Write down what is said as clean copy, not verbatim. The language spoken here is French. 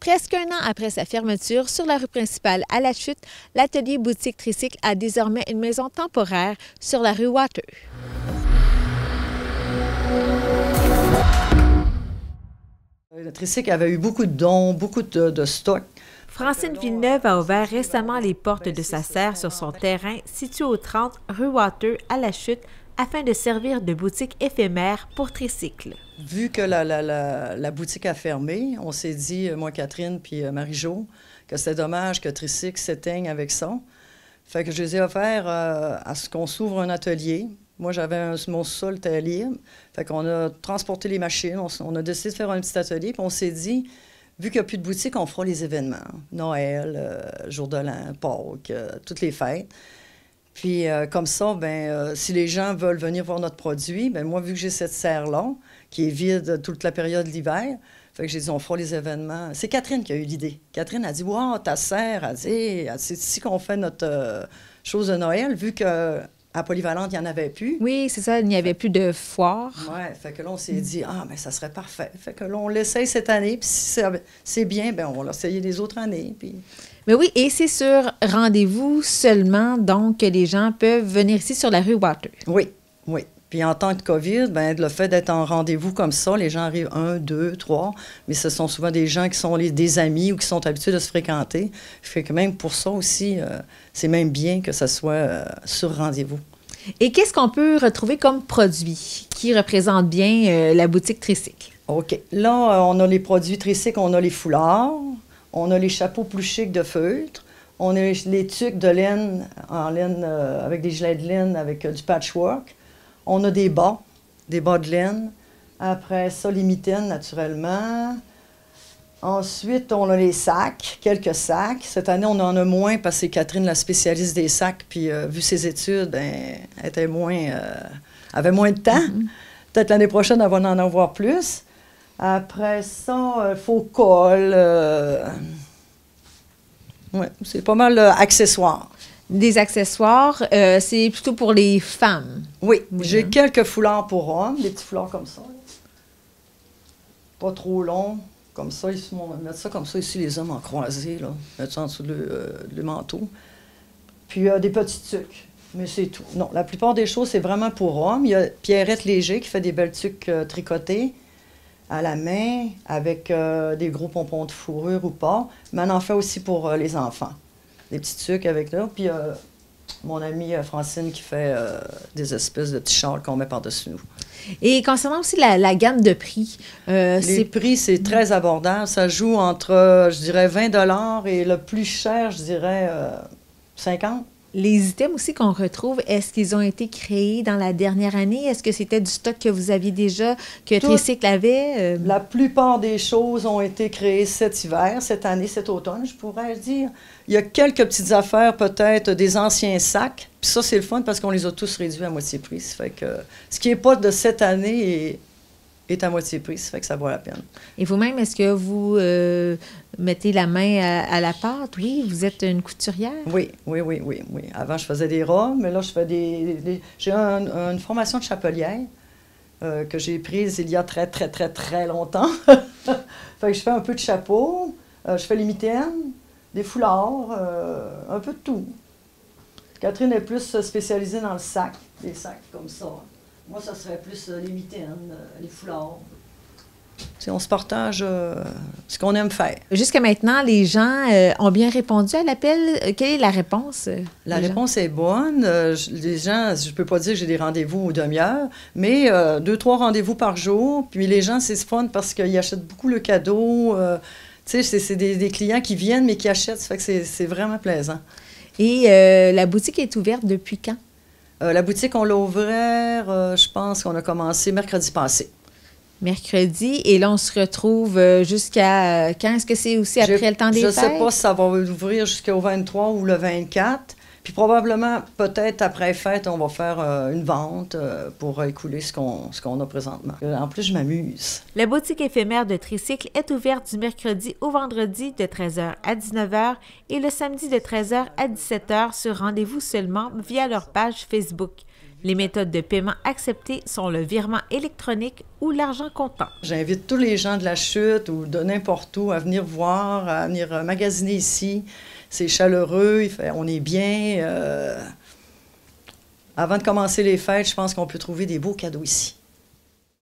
Presque un an après sa fermeture sur la rue principale à La Chute, l'atelier boutique Tricycle a désormais une maison temporaire sur la rue Water. Le Tricycle avait eu beaucoup de dons, beaucoup de stock. Francine Villeneuve a ouvert récemment les portes de sa serre sur son terrain situé au 30 rue Water à La Chute afin de servir de boutique éphémère pour Tricycle. Vu que la boutique a fermé, on s'est dit, moi, Catherine puis Marie-Jo, que c'était dommage que Tricycle s'éteigne avec ça. Fait que je les ai offerts à ce qu'on s'ouvre un atelier. Moi, j'avais mon sol était libre. Fait qu'on a transporté les machines, on a décidé de faire un petit atelier, puis on s'est dit, vu qu'il n'y a plus de boutique, on fera les événements. Noël, Jour de l'An, Pâques, toutes les fêtes. Puis comme ça, si les gens veulent venir voir notre produit, moi, vu que j'ai cette serre-là, qui est vide toute la période de l'hiver, fait que j'ai dit, on fera les événements. C'est Catherine qui a eu l'idée. Catherine a dit, « Wow, ta serre! » Elle dit, « C'est ici qu'on fait notre chose de Noël, vu qu'à Polyvalente, il n'y en avait plus. » Oui, c'est ça, il n'y avait plus de foire. Oui, fait que là, on s'est dit, mais ça serait parfait. Fait que là, on l'essaye cette année, puis si c'est bien, on va l'essayer les autres années, puis... Mais oui, et c'est sur rendez-vous seulement, donc, que les gens peuvent venir ici sur la rue Water. Oui, oui. Puis en temps de COVID, le fait d'être en rendez-vous comme ça, les gens arrivent 1, 2, 3, mais ce sont souvent des gens qui sont des amis ou qui sont habitués de se fréquenter. Fait que même pour ça aussi, c'est même bien que ça soit sur rendez-vous. Et qu'est-ce qu'on peut retrouver comme produit qui représente bien la boutique Tricycle? OK. Là, on a les produits Tricycle, on a les foulards, on a les chapeaux plus chics de feutre, on a les tuques de laine, en laine, avec des gilets de laine, avec du patchwork. On a des bas de laine. Après ça, les mitaines, naturellement. Ensuite, on a les sacs, quelques sacs. Cette année, on en a moins parce que c'est Catherine, la spécialiste des sacs, puis vu ses études, elle était avait moins de temps. Mm-hmm. Peut-être l'année prochaine, elle va en avoir plus. Après ça, faux col. Ouais, c'est pas mal accessoires. Des accessoires, c'est plutôt pour les femmes. Oui, j'ai quelques foulards pour hommes, des petits foulards comme ça. Pas trop longs, comme ça. Ici, on va mettre ça comme ça, ici, les hommes en croisé, là. Mettre ça en dessous le manteau. Puis des petits tucs, mais c'est tout. Non, la plupart des choses, c'est vraiment pour hommes. Il y a Pierrette Léger qui fait des belles tucs tricotés à la main, avec des gros pompons de fourrure ou pas. Mais on en fait aussi pour les enfants. Des petits trucs avec là. Puis mon amie Francine qui fait des espèces de petits châles qu'on met par-dessus nous. Et concernant aussi la gamme de prix, les prix, c'est très abordable. Ça joue entre, je dirais, 20 $ et le plus cher, je dirais, 50 $. Les items aussi qu'on retrouve, est-ce qu'ils ont été créés dans la dernière année? Est-ce que c'était du stock que vous aviez déjà, que Tricycle avait? La plupart des choses ont été créées cet hiver, cette année, cet automne, je pourrais dire. Il y a quelques petites affaires, peut-être des anciens sacs. Puis ça, c'est le fun parce qu'on les a tous réduits à moitié prix. Ça fait que ce qui n'est pas de cette année est à moitié prix. Ça fait que ça vaut la peine. Et vous-même, est-ce que vous mettez la main à la pâte? Oui, vous êtes une couturière? Oui. Avant, je faisais des robes, mais là, je fais j'ai une formation de chapelière que j'ai prise il y a très, très, très, très longtemps. Fait que je fais un peu de chapeau, je fais les mitaines, des foulards, un peu de tout. Catherine est plus spécialisée dans le sac, des sacs comme ça. Moi, ça serait plus les mitaines, les foulards. T'sais, on se partage ce qu'on aime faire. Jusqu'à maintenant, les gens ont bien répondu à l'appel. Quelle est la réponse? La réponse est bonne. Les gens, je ne peux pas dire que j'ai des rendez-vous aux demi-heures, mais 2-3 rendez-vous par jour. Puis les gens, c'est fun parce qu'ils achètent beaucoup le cadeau. Tu sais, c'est des clients qui viennent, mais qui achètent. Ça fait que c'est vraiment plaisant. Et la boutique est ouverte depuis quand? La boutique, on l'a ouvert, je pense qu'on a commencé mercredi passé. Mercredi, et là, on se retrouve jusqu'à quand? Est-ce que c'est aussi après le temps des fêtes? Je ne sais pas si ça va ouvrir jusqu'au 23 ou le 24. Puis probablement, peut-être après fête, on va faire une vente pour écouler ce qu'on a présentement. En plus, je m'amuse. La boutique éphémère de Tricycle est ouverte du mercredi au vendredi de 13h à 19h et le samedi de 13h à 17h sur rendez-vous seulement via leur page Facebook. Les méthodes de paiement acceptées sont le virement électronique ou l'argent comptant. J'invite tous les gens de la chute ou de n'importe où à venir voir, à venir magasiner ici. C'est chaleureux, on est bien. Avant de commencer les fêtes, je pense qu'on peut trouver des beaux cadeaux ici.